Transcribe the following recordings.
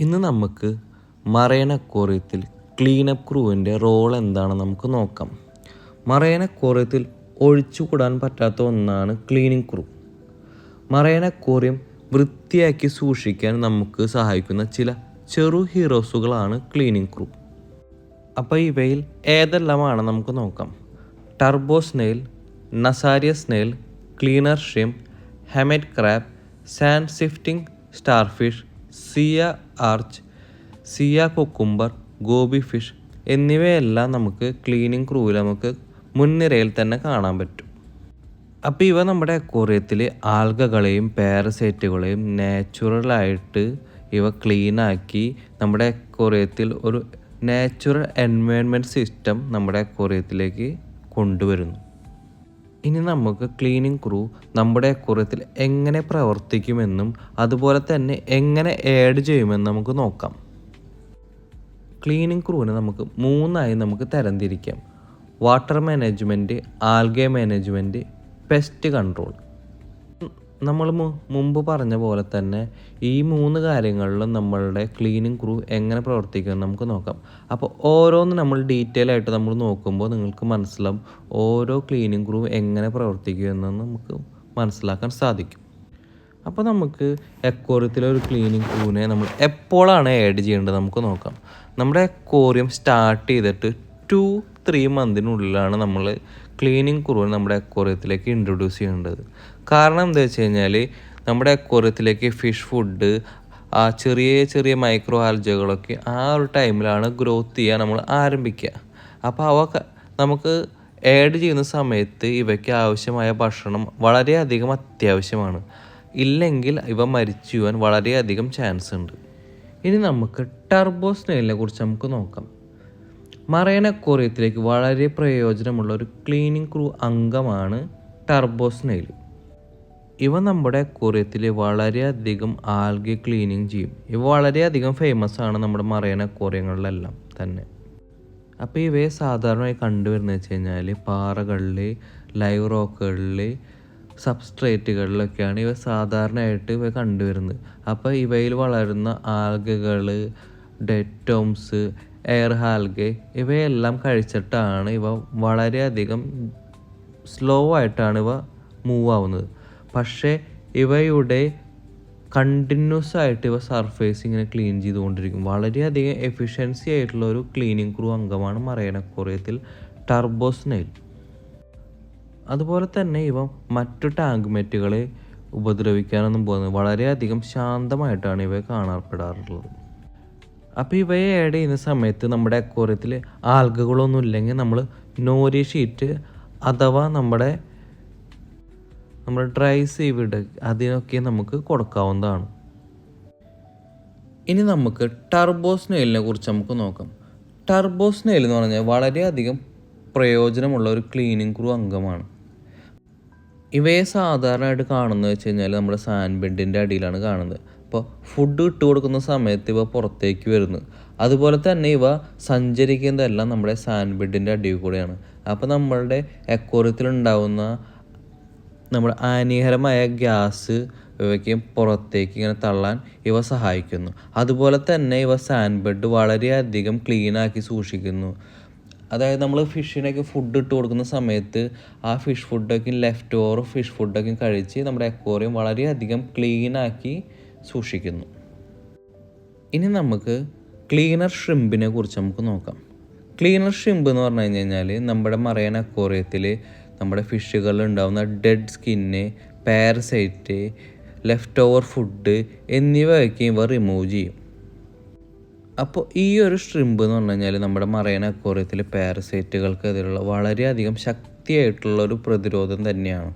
ഇന്ന് നമുക്ക് marine അക്വേറിയത്തിൽ cleanup ക്രൂവിൻ്റെ role എന്താണെന്ന് നമുക്ക് നോക്കാം. മറൈൻ അക്വേറിയത്തിൽ ഒഴിച്ചുകൂടാൻ പറ്റാത്ത ഒന്നാണ് ക്ലീനിങ് ക്രൂ. മറൈൻ അക്വേറിയം വൃത്തിയാക്കി സൂക്ഷിക്കാൻ നമുക്ക് സഹായിക്കുന്ന ചില ചെറു ഹീറോസുകളാണ് ക്ലീനിങ് ക്രൂ. അപ്പോൾ ഇവയിൽ ഏതെല്ലാമാണ് നമുക്ക് നോക്കാം. Turbo snail, Nassarius snail, cleaner shrimp, hermit crab, sand sifting starfish, sea urchin, sea cucumber, goby fish എന്നിവയെല്ലാം നമുക്ക് ക്ലീനിങ് ക്രൂവിൽ നമുക്ക് മുൻനിരയിൽ തന്നെ കാണാൻ പറ്റും. അപ്പോൾ ഇവ നമ്മുടെ അക്വേറിയത്തിൽ ആൽഗകളെയും പാരസൈറ്റുകളെയും നാച്ചുറലായിട്ട് ഇവ ക്ലീനാക്കി നമ്മുടെ അക്വേറിയത്തിൽ ഒരു നാച്ചുറൽ എൻവയോൺമെൻറ്റ് സിസ്റ്റം നമ്മുടെ അക്വേറിയത്തിലേക്ക് കൊണ്ടുവരുന്നു. ഇനി നമുക്ക് ക്ലീനിങ് ക്രൂ നമ്മുടെ അക്വേറിയത്തിൽ എങ്ങനെ പ്രവർത്തിക്കുമെന്നും അതുപോലെ തന്നെ എങ്ങനെ ആഡ് ചെയ്യുമെന്ന് നമുക്ക് നോക്കാം. ക്ലീനിങ് ക്രൂവിനെ നമുക്ക് മൂന്നായി നമുക്ക് തരംതിരിക്കാം. Water management, algae management, pest control. നമ്മൾ മുമ്പ് പറഞ്ഞ പോലെ തന്നെ ഈ മൂന്ന് കാര്യങ്ങളിലും നമ്മളുടെ ക്ലീനിങ് ക്രൂ എങ്ങനെ പ്രവർത്തിക്കുമെന്ന് നമുക്ക് നോക്കാം. അപ്പോൾ ഓരോന്ന് നമ്മൾ ഡീറ്റെയിൽ ആയിട്ട് നമ്മൾ നോക്കുമ്പോൾ നിങ്ങൾക്ക് മനസ്സിലാവും ഓരോ ക്ലീനിങ് ക്രൂ എങ്ങനെ പ്രവർത്തിക്കുമെന്ന് നമുക്ക് മനസ്സിലാക്കാൻ സാധിക്കും. അപ്പോൾ നമുക്ക് അക്വേറിയത്തിലെ ഒരു ക്ലീനിങ് ക്രൂവിനെ നമ്മൾ എപ്പോഴാണ് ആഡ് ചെയ്യേണ്ടത് നമുക്ക് നോക്കാം. നമ്മുടെ അക്വേറിയം സ്റ്റാർട്ട് ചെയ്തിട്ട് 2-3 മന്തിനുള്ളിലാണ് നമ്മൾ ക്ലീനിങ് ക്രൂവിനെ നമ്മുടെ അക്വേറിയത്തിലേക്ക് ഇൻട്രൊഡ്യൂസ് ചെയ്യേണ്ടത്. കാരണം എന്താ വെച്ച് കഴിഞ്ഞാൽ നമ്മുടെ അക്വേറിയത്തിലേക്ക് ഫിഷ് ഫുഡ്, ആ ചെറിയ ചെറിയ മൈക്രോ ആൽജകളൊക്കെ ആ ഒരു ടൈമിലാണ് ഗ്രോത്ത് ചെയ്യാൻ നമ്മൾ ആരംഭിക്കുക. അപ്പോൾ അവ നമുക്ക് ആഡ് ചെയ്യുന്ന സമയത്ത് ഇവയ്ക്ക് ആവശ്യമായ ഭക്ഷണം വളരെയധികം അത്യാവശ്യമാണ്. ഇല്ലെങ്കിൽ ഇവ മരിച്ചു പോകാൻ വളരെയധികം ചാൻസ് ഉണ്ട്. ഇനി നമുക്ക് ടർബോ സ്നെയിലിനെ കുറിച്ച് നമുക്ക് നോക്കാം. മറൈൻ അക്വേറിയത്തിലേക്ക് വളരെ പ്രയോജനമുള്ള ഒരു ക്ലീനിങ് ക്രൂ അംഗമാണ് ടർബോ സ്നെയിൽ. ഇവ നമ്മുടെ അക്വേറിയത്തിൽ വളരെയധികം ആൽഗെ ക്ലീനിങ് ചെയ്യും. ഇവ വളരെയധികം ഫേമസ് ആണ് നമ്മുടെ മറൈൻ അക്വേറിയങ്ങളിലെല്ലാം തന്നെ. അപ്പോൾ ഇവയെ സാധാരണയായി കണ്ടുവരുന്നത് വെച്ച് കഴിഞ്ഞാൽ പാറകളിൽ, ലൈവ് റോക്കുകളിൽ, സബ്സ്ട്രേറ്റുകളിലൊക്കെയാണ് ഇവ സാധാരണയായിട്ട് ഇവ കണ്ടുവരുന്നത്. അപ്പോൾ ഇവയിൽ വളരുന്ന ആൽഗകൾ, ഡെറ്റോംസ്, എയർ ആൽഗെ ഇവയെല്ലാം കഴിച്ചിട്ടാണ് ഇവ വളരെയധികം സ്ലോ ആയിട്ടാണ് ഇവ മൂവ് ആവുന്നത്. പക്ഷേ ഇവയുടെ കണ്ടിന്യൂസ് ആയിട്ട് ഇവ സർഫേസ് ഇങ്ങനെ ക്ലീൻ ചെയ്തുകൊണ്ടിരിക്കും. വളരെയധികം എഫിഷ്യൻസി ആയിട്ടുള്ള ഒരു ക്ലീനിങ് ക്രൂ അംഗമാണ് മറൈൻ അക്വേറിയത്തിൽ ടർബോ സ്നെയിൽ. അതുപോലെ തന്നെ ഇവ മറ്റു ടാങ്ക്മേറ്റുകളെ ഉപദ്രവിക്കാനൊന്നും പോകുന്നത് വളരെയധികം ശാന്തമായിട്ടാണ് ഇവയെ കാണപ്പെടാറുള്ളത്. അപ്പോൾ ഇവയെ ആഡ് ചെയ്യുന്ന സമയത്ത് നമ്മുടെ അക്വേറിയത്തിൽ ആൽഗകളൊന്നും ഇല്ലെങ്കിൽ നമ്മൾ നോരി ഷീറ്റ് അഥവാ നമ്മുടെ ഡ്രൈ സീവിഡ് അതിനൊക്കെ നമുക്ക് കൊടുക്കാവുന്നതാണ്. ഇനി നമുക്ക് ടർബോ സ്നെയിലിനെ കുറിച്ച് നമുക്ക് നോക്കാം. ടർബോ സ്നെയിൽ എന്ന് പറഞ്ഞാൽ വളരെയധികം പ്രയോജനമുള്ള ഒരു ക്ലീനിങ് ക്രൂ അംഗമാണ്. ഇവയെ സാധാരണയായിട്ട് കാണുന്നത് വെച്ച് കഴിഞ്ഞാൽ നമ്മുടെ സാൻഡ് ബെഡിൻ്റെ അടിയിലാണ് കാണുന്നത്. അപ്പോൾ ഫുഡ് ഇട്ട് കൊടുക്കുന്ന സമയത്ത് ഇവ പുറത്തേക്ക് വരുന്നു. അതുപോലെ തന്നെ ഇവ സഞ്ചരിക്കുന്നതെല്ലാം നമ്മുടെ സാൻഡ് ബെഡിൻ്റെ അടിയിൽ കൂടെയാണ്. അപ്പോൾ നമ്മളുടെ അക്വേറിയത്തിൽ ഉണ്ടാകുന്ന നമ്മുടെ ഹാനികരമായ ഗ്യാസ് ഇവയ്ക്ക് പുറത്തേക്ക് ഇങ്ങനെ തള്ളാൻ ഇവ സഹായിക്കുന്നു. അതുപോലെ തന്നെ ഇവ സാൻഡ് ബെഡ് വളരെയധികം ക്ലീനാക്കി സൂക്ഷിക്കുന്നു. അതായത് നമ്മൾ ഫിഷിനൊക്കെ ഫുഡ് ഇട്ട് കൊടുക്കുന്ന സമയത്ത് ആ ഫിഷ് ഫുഡൊക്കെ ലെഫ്റ്റ് ഓവർ ഫിഷ് ഫുഡൊക്കെ കഴിച്ച് നമ്മുടെ അക്വേറിയം വളരെയധികം ക്ലീനാക്കി സൂക്ഷിക്കുന്നു. ഇനി നമുക്ക് ക്ലീനർ ഷ്രിംപിനെ കുറിച്ച് നമുക്ക് നോക്കാം. ക്ലീനർ ഷ്രിംപ് എന്ന് പറഞ്ഞു കഴിഞ്ഞാൽ നമ്മുടെ മറൈൻ അക്വേറിയത്തിൽ നമ്മുടെ ഫിഷുകളിൽ ഉണ്ടാകുന്ന dead skin, parasite, left over food എന്നിവയൊക്കെ ഇവ റിമൂവ് ചെയ്യും. അപ്പോൾ ഈ ഒരു ഷ്രിംപ് എന്ന് പറഞ്ഞു കഴിഞ്ഞാൽ നമ്മുടെ മറൈൻ അക്വേറിയത്തിലെ പാരസൈറ്റുകൾക്കെതിരെയുള്ള വളരെയധികം ശക്തിയായിട്ടുള്ള ഒരു പ്രതിരോധം തന്നെയാണ്.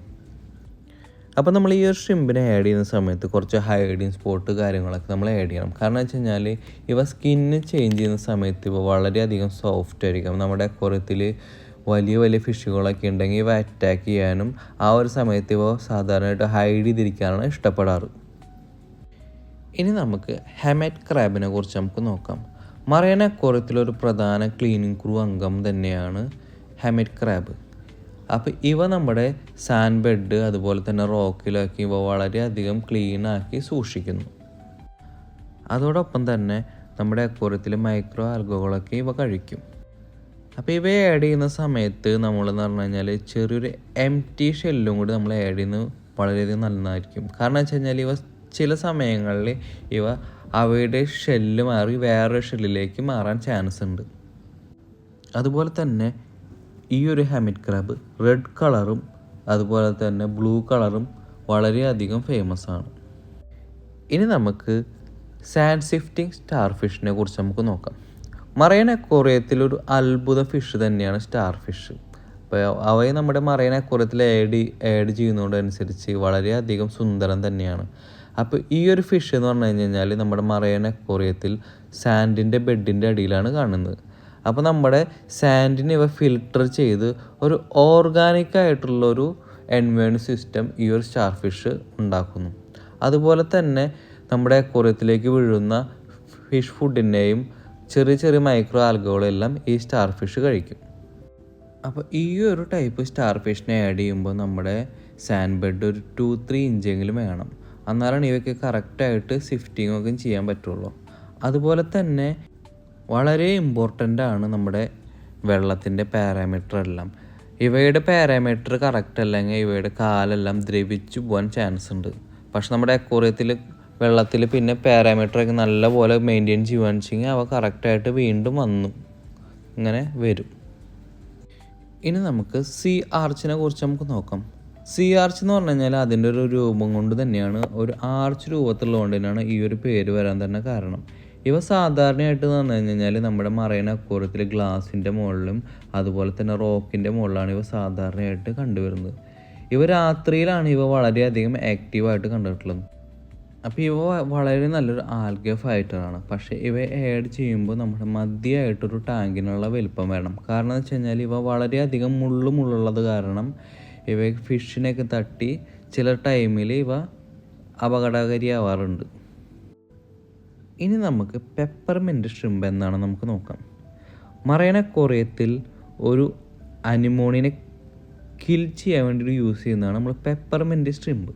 അപ്പോൾ നമ്മൾ ഈ ഒരു ഷ്രിംപിനെ ആഡ് ചെയ്യുന്ന സമയത്ത് കുറച്ച് ഹൈഡിങ് സ്പോട്ട് കാര്യങ്ങളൊക്കെ നമ്മൾ ആഡ് ചെയ്യണം. കാരണം വെച്ച് കഴിഞ്ഞാൽ ഇവ സ്കിന്ന് ചേഞ്ച് ചെയ്യുന്ന സമയത്ത് ഇവ വളരെയധികം സോഫ്റ്റ് ആയിരിക്കും. നമ്മുടെ അക്വേറിയത്തിൽ വലിയ വലിയ ഫിഷുകളൊക്കെ ഉണ്ടെങ്കിൽ ഇവ അറ്റാക്ക് ചെയ്യാനും ആ ഒരു സമയത്ത് ഇവ സാധാരണയായിട്ട് ഹൈഡ് ചെയ്തിരിക്കാനാണ് ഇഷ്ടപ്പെടാറ്. ഇനി നമുക്ക് ഹെർമിറ്റ് ക്രാബിനെ കുറിച്ച് നമുക്ക് നോക്കാം. മറൈൻ അക്വേറിയത്തിലൊരു പ്രധാന ക്ലീനിങ് ക്രൂ അംഗം തന്നെയാണ് ഹെർമിറ്റ് ക്രാബ്. അപ്പോൾ ഇവ നമ്മുടെ സാൻഡ് ബെഡ് അതുപോലെ തന്നെ റോക്കിലൊക്കെ ഇവ വളരെയധികം ക്ലീനാക്കി സൂക്ഷിക്കുന്നു. അതോടൊപ്പം തന്നെ നമ്മുടെ അക്വേറിയത്തിൽ മൈക്രോ ആൽഗകളൊക്കെ ഇവ കഴിക്കും. അപ്പോൾ ഇവ ആഡ് ചെയ്യുന്ന സമയത്ത് നമ്മളെന്ന് പറഞ്ഞു കഴിഞ്ഞാൽ ചെറിയൊരു എംപ്റ്റി ഷെല്ലും കൂടി നമ്മൾ ആഡ് ചെയ്യുന്നത് വളരെയധികം നല്ലതായിരിക്കും. കാരണം വെച്ച് കഴിഞ്ഞാൽ ഇവ ചില സമയങ്ങളിൽ ഇവ അവയുടെ ഷെല്ല് മാറി വേറൊരു ഷെല്ലിലേക്ക് മാറാൻ ചാൻസ് ഉണ്ട്. അതുപോലെ തന്നെ ഈ ഒരു ഹെർമിറ്റ് ക്രാബ് റെഡ് കളറും അതുപോലെ തന്നെ ബ്ലൂ കളറും വളരെയധികം ഫേമസ് ആണ്. ഇനി നമുക്ക് സാൻഡ് സിഫ്റ്റിംഗ് സ്റ്റാർ ഫിഷിനെ കുറിച്ച് നമുക്ക് നോക്കാം. മറൈൻ അക്വേറിയത്തിലൊരു അത്ഭുത ഫിഷ് തന്നെയാണ് സ്റ്റാർ ഫിഷ്. അപ്പോൾ അവയെ നമ്മുടെ മറൈൻ അക്വേറിയത്തിൽ ആഡ് ചെയ്യുന്നതോടനുസരിച്ച് വളരെയധികം സുന്ദരം തന്നെയാണ്. അപ്പോൾ ഈ ഒരു ഫിഷ് എന്ന് പറഞ്ഞു കഴിഞ്ഞാൽ നമ്മുടെ മറൈൻ അക്വേറിയത്തിൽ സാൻഡിൻ്റെ ബെഡിൻ്റെ അടിയിലാണ് കാണുന്നത്. അപ്പോൾ നമ്മുടെ സാൻഡിനെ ഇവ ഫിൽട്ടർ ചെയ്ത് ഒരു ഓർഗാനിക്കായിട്ടുള്ളൊരു എൻവയോൺമെൻറ്റ് സിസ്റ്റം ഈ ഒരു സ്റ്റാർ ഫിഷ് ഉണ്ടാക്കുന്നു. അതുപോലെ തന്നെ നമ്മുടെ അക്വേറിയത്തിലേക്ക് വീഴുന്ന ഫിഷ് ഫുഡിനെയും ചെറിയ ചെറിയ മൈക്രോ ആൽഗകളെല്ലാം ഈ സ്റ്റാർ ഫിഷ് കഴിക്കും. അപ്പോൾ ഈ ഒരു ടൈപ്പ് സ്റ്റാർ ഫിഷിനെ ആഡ് ചെയ്യുമ്പോൾ നമ്മുടെ സാൻഡ് ബെഡ് ഒരു 2-3 ഇഞ്ചെങ്കിലും വേണം. എന്നാലാണ് ഇവയ്ക്ക് കറക്റ്റായിട്ട് സിഫ്റ്റിങ്ങൊക്കെ ചെയ്യാൻ പറ്റുള്ളൂ. അതുപോലെ തന്നെ വളരെ ഇമ്പോർട്ടൻ്റ് ആണ് നമ്മുടെ വെള്ളത്തിൻ്റെ പാരാമീറ്റർ എല്ലാം. ഇവയുടെ പാരാമീറ്റർ കറക്റ്റ് അല്ലെങ്കിൽ ഇവയുടെ കാലെല്ലാം ദ്രവിച്ചു പോകാൻ ചാൻസ് ഉണ്ട്. പക്ഷെ നമ്മുടെ അക്വേറിയത്തിൽ വെള്ളത്തിൽ പിന്നെ പാരാമീറ്ററൊക്കെ നല്ലപോലെ മെയിൻറ്റെയിൻ ചെയ്യുകയാണെന്ന് വെച്ചെങ്കിൽ അവ കറക്റ്റായിട്ട് വീണ്ടും ഇങ്ങനെ വരും. ഇനി നമുക്ക് സീ ആർച്ചിനെ കുറിച്ച് നമുക്ക് നോക്കാം. സീ ആർച്ച് എന്ന് പറഞ്ഞു കഴിഞ്ഞാൽ അതിൻ്റെ ഒരു രൂപം കൊണ്ട് തന്നെയാണ്, ഒരു ആർച്ച് രൂപത്തിലുള്ളത് കൊണ്ട് തന്നെയാണ് ഈ ഒരു പേര് വരാൻ തന്നെ കാരണം. ഇവ സാധാരണയായിട്ട് എന്ന് പറഞ്ഞു കഴിഞ്ഞാൽ നമ്മുടെ മറൈൻ അക്വേറിയത്തിൽ ഗ്ലാസിൻ്റെ മുകളിലും അതുപോലെ തന്നെ റോക്കിൻ്റെ മുകളിലാണ് ഇവ സാധാരണയായിട്ട് കണ്ടുവരുന്നത്. ഇവ രാത്രിയിലാണ് ഇവ വളരെയധികം ആക്റ്റീവായിട്ട് കണ്ടിട്ടുള്ളത്. അപ്പോൾ ഇവ വളരെ നല്ലൊരു ആൽഗ ഫൈറ്ററാണ്. പക്ഷേ ഇവ ആഡ് ചെയ്യുമ്പോൾ നമ്മുടെ മധ്യമായിട്ടൊരു ടാങ്കിനുള്ള വലിപ്പം വേണം. കാരണം എന്ന് വെച്ച് കഴിഞ്ഞാൽ ഇവ വളരെയധികം മുള്ളുള്ളത് കാരണം ഇവ ഫിഷിനെയൊക്കെ തട്ടി ചില ടൈമിൽ ഇവ അപകടകാരിയാവാറുണ്ട്. ഇനി നമുക്ക് പെപ്പർമെൻറ്റ് ഷ്രിമ്പ് എന്നാണ് നമുക്ക് നോക്കാം. മറൈൻ അക്വേറിയത്തിൽ ഒരു അനിമോണിനെ കിൽ ചെയ്യാൻ വേണ്ടി യൂസ് ചെയ്യുന്നതാണ് നമ്മൾ പെപ്പർമെൻറ്റ് ഷ്രിമ്പ്.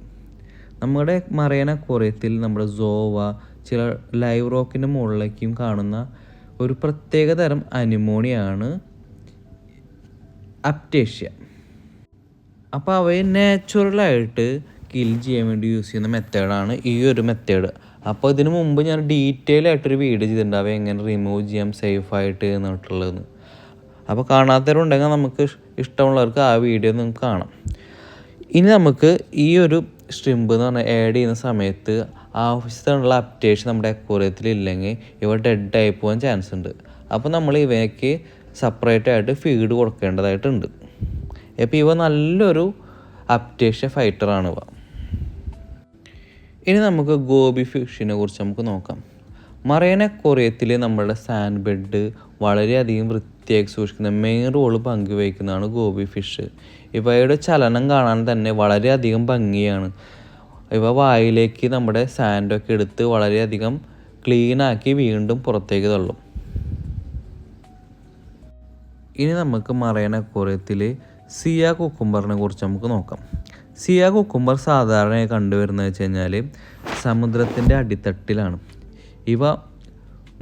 നമ്മുടെ മറൈൻ അക്വേറിയത്തിൽ നമ്മുടെ സോവ ചില ലൈവ് റോക്കിൻ്റെ മുകളിലേക്കും കാണുന്ന ഒരു പ്രത്യേക തരം അനിമോണിയാണ് അപ്റ്റേഷ്യ. അപ്പോൾ അവയെ നാച്ചുറലായിട്ട് കിൽ ചെയ്യാൻ വേണ്ടി യൂസ് ചെയ്യുന്ന മെത്തേഡാണ് ഈ ഒരു മെത്തേഡ്. അപ്പോൾ ഇതിനു മുമ്പ് ഞാൻ ഡീറ്റെയിൽ ആയിട്ടൊരു വീഡിയോ ചെയ്തിട്ടുണ്ട് അവയെ എങ്ങനെ റിമൂവ് ചെയ്യാം സേഫായിട്ട് എന്നിട്ടുള്ളതെന്ന്. അപ്പോൾ കാണാത്തവരുണ്ടെങ്കിൽ നമുക്ക് ഇഷ്ടമുള്ളവർക്ക് ആ വീഡിയോ നിങ്ങൾക്ക് കാണാം. ഇനി നമുക്ക് ഈ ഒരു ഷ്രിമ്പ് എന്ന് പറഞ്ഞാൽ ആഡ് ചെയ്യുന്ന സമയത്ത് ആവശ്യത്തിനുള്ള അപ്റ്റേഷൻ നമ്മുടെ അക്വേറിയത്തിൽ ഇല്ലെങ്കിൽ ഇവ ഡെഡായി പോകാൻ ചാൻസ് ഉണ്ട്. അപ്പോൾ നമ്മൾ ഇവയ്ക്ക് സെപ്പറേറ്റ് ആയിട്ട് ഫീഡ് കൊടുക്കേണ്ടതായിട്ടുണ്ട്. അപ്പോൾ ഇവ നല്ലൊരു അപ്റ്റേഷ്യ ഫൈറ്ററാണ് ഇവ. ഇനി നമുക്ക് ഗോബി ഫിഷിനെ കുറിച്ച് നമുക്ക് നോക്കാം. മറൈൻ അക്വേറിയത്തിൽ നമ്മുടെ സാൻഡ് ബെഡ് വളരെയധികം വൃത്തിയാക്കി സൂക്ഷിക്കുന്ന മെയിൻ റോള് പങ്കുവഹിക്കുന്നതാണ് ഗോബി ഫിഷ്. ഇവയുടെ ചലനം കാണാൻ തന്നെ വളരെയധികം ഭംഗിയാണ്. ഇവ വായിലേക്ക് നമ്മുടെ സാൻഡൊക്കെ എടുത്ത് വളരെയധികം ക്ലീനാക്കി വീണ്ടും പുറത്തേക്ക് തള്ളും. ഇനി നമുക്ക് മറൈൻ അക്വേറിയത്തിൽ സിയ കുക്കുംബറിനെ കുറിച്ച് നമുക്ക് നോക്കാം. സിയ കുക്കുംബർ സാധാരണയായി കണ്ടുവരുന്നത് വെച്ച് കഴിഞ്ഞാൽ സമുദ്രത്തിൻ്റെ അടിത്തട്ടിലാണ്. ഇവ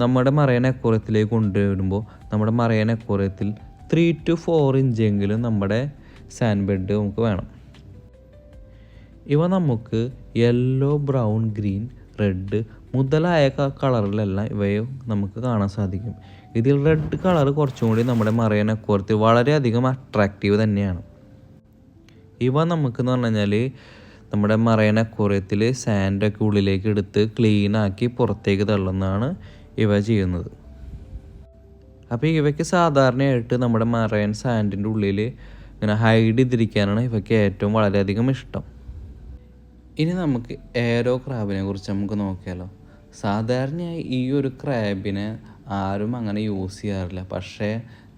നമ്മുടെ മറൈൻ അക്വേറിയത്തിലേക്ക് കൊണ്ടുവരുമ്പോൾ നമ്മുടെ മറൈൻ അക്വേറിയത്തിൽ 3 to 4 ഇഞ്ചെങ്കിലും നമ്മുടെ സാൻഡ് ബെഡ് നമുക്ക് വേണം. ഇവ നമുക്ക് യെല്ലോ, ബ്രൗൺ, ഗ്രീൻ, റെഡ് മുതലായ കളറിലെല്ലാം ഇവയെ നമുക്ക് കാണാൻ സാധിക്കും. ഇതിൽ റെഡ് കളർ കുറച്ചും കൂടി നമ്മുടെ മറൈൻ അക്വേറിയത്തിൽ വളരെയധികം അട്രാക്റ്റീവ് തന്നെയാണ്. ഇവ നമുക്കെന്ന് പറഞ്ഞു കഴിഞ്ഞാൽ നമ്മുടെ മറൈൻ അക്വേറിയത്തിൽ സാൻഡൊക്കെ ഉള്ളിലേക്ക് എടുത്ത് ക്ലീനാക്കി പുറത്തേക്ക് തള്ളുന്നതാണ് ഇവ ചെയ്യുന്നത്. അപ്പോൾ ഇവയ്ക്ക് സാധാരണയായിട്ട് നമ്മുടെ മറൈൻ സാൻഡിൻ്റെ ഉള്ളിൽ ഇങ്ങനെ ഹൈഡ് ചെയ്തിരിക്കാനാണ് ഇവയ്ക്ക് ഏറ്റവും വളരെയധികം ഇഷ്ടം. ഇനി നമുക്ക് ഏരോ ക്രാബിനെ കുറിച്ച് നമുക്ക് നോക്കിയാലോ. സാധാരണയായി ഈ ഒരു ക്രാബിനെ ആരും അങ്ങനെ യൂസ് ചെയ്യാറില്ല. പക്ഷേ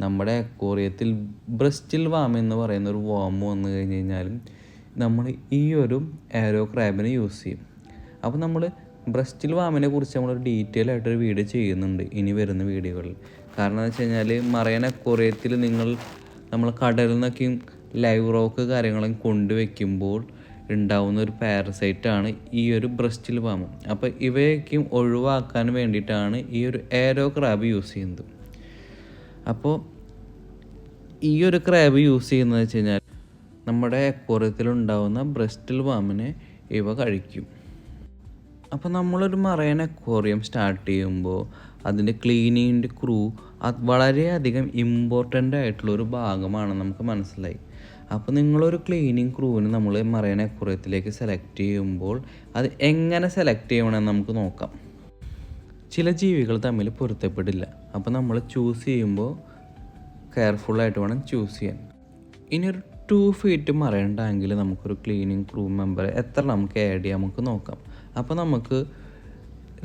നമ്മുടെ അക്വേറിയത്തിൽ ബ്രസ്റ്റിൽ വാം എന്ന് പറയുന്ന ഒരു വാം വന്നു കഴിഞ്ഞ് കഴിഞ്ഞാലും നമ്മൾ ഈ ഒരു ഏരോ ക്രാബിനെ യൂസ് ചെയ്യും. അപ്പോൾ നമ്മൾ ബ്രസ്റ്റിൽ വാമിനെ കുറിച്ച് നമ്മളൊരു ഡീറ്റെയിൽ ആയിട്ടൊരു വീഡിയോ ചെയ്യുന്നുണ്ട് ഇനി വരുന്ന വീഡിയോകളിൽ. കാരണം എന്ന് വെച്ച് കഴിഞ്ഞാൽ മറൈൻ അക്വേറിയത്തിൽ നമ്മൾ കടലിൽ നിന്നൊക്കെയും ലൈവ് റോക്ക് കാര്യങ്ങളും കൊണ്ടുവയ്ക്കുമ്പോൾ ഉണ്ടാവുന്ന ഒരു പാരസൈറ്റാണ് ഈ ഒരു ബ്രസ്റ്റിൽ പാമ്പ്. അപ്പോൾ ഇവയൊക്കെയും ഒഴിവാക്കാൻ വേണ്ടിയിട്ടാണ് ഈ ഒരു എയറോ ക്രാബ് യൂസ് ചെയ്യുന്നത്. അപ്പോൾ ഈ ഒരു ക്രാബ് യൂസ് ചെയ്യുന്നത് വെച്ച് കഴിഞ്ഞാൽ നമ്മുടെ അക്വേറിയത്തിലുണ്ടാവുന്ന ബ്രസ്റ്റിൽ പാമ്പിനെ ഇവ കഴിക്കും. അപ്പോൾ നമ്മളൊരു മറൈൻ അക്വേറിയം സ്റ്റാർട്ട് ചെയ്യുമ്പോൾ അതിൻ്റെ ക്ലീനിങ്ങിൻ്റെ ക്രൂ അത് വളരെയധികം ഇമ്പോർട്ടൻ്റ് ആയിട്ടുള്ളൊരു ഭാഗമാണ്, നമുക്ക് മനസ്സിലായി. അപ്പോൾ നിങ്ങളൊരു ക്ലീനിങ് ക്രൂവിന് നമ്മൾ മറൈൻ അക്വേറിയത്തിലേക്ക് സെലക്ട് ചെയ്യുമ്പോൾ അത് എങ്ങനെ സെലക്ട് ചെയ്യണമെന്ന് നമുക്ക് നോക്കാം. ചില ജീവികൾ തമ്മിൽ പൊരുത്തപ്പെടില്ല. അപ്പോൾ നമ്മൾ ചൂസ് ചെയ്യുമ്പോൾ കെയർഫുള്ളായിട്ട് വേണം ചൂസ് ചെയ്യാൻ. ഇനി ഒരു 2 ഫീറ്റ് മറൈൻ ടാങ്കിൽ നമുക്കൊരു ക്ലീനിങ് ക്രൂ മെമ്പറെ എത്ര നമുക്ക് ആഡ് ചെയ്യാം നമുക്ക് നോക്കാം. അപ്പോൾ നമുക്ക്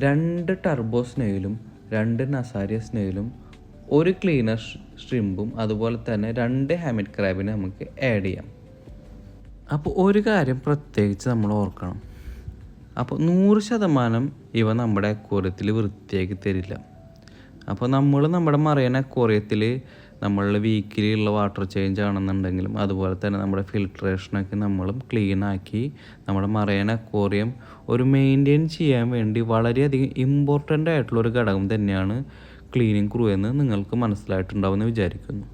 2 ടർബോ സ്നെയിലും 2 നസാരിയ സ്നെയിലും 1 ക്ലീനർ ഷ്രിമ്പും അതുപോലെ തന്നെ 2 ഹാമിറ്റ് ക്രാബിനെ നമുക്ക് ആഡ് ചെയ്യാം. അപ്പോൾ ഒരു കാര്യം പ്രത്യേകിച്ച് നമ്മൾ ഓർക്കണം. അപ്പോൾ 100% ഇവ നമ്മുടെ അക്വേറിയത്തിൽ വൃത്തിയാക്കി തരില്ല. അപ്പോൾ നമ്മൾ നമ്മുടെ മറൈൻ അക്വേറിയത്തിൽ നമ്മളുടെ വീക്കിലി ഉള്ള വാട്ടർ ചേഞ്ച് ആണെന്നുണ്ടെങ്കിലും അതുപോലെ തന്നെ നമ്മുടെ ഫിൽട്രേഷനൊക്കെ നമ്മളും ക്ലീനാക്കി നമ്മുടെ മറൈൻ അക്വേറിയം ഒരു മെയിൻറ്റെയിൻ ചെയ്യാൻ വേണ്ടി വളരെയധികം ഇമ്പോർട്ടൻ്റ് ആയിട്ടുള്ളൊരു ഘടകം തന്നെയാണ് ക്ലീനിങ് ക്രൂ എന്ന് നിങ്ങൾക്ക് മനസ്സിലായിട്ടുണ്ടാവുമെന്ന് വിചാരിക്കുന്നു.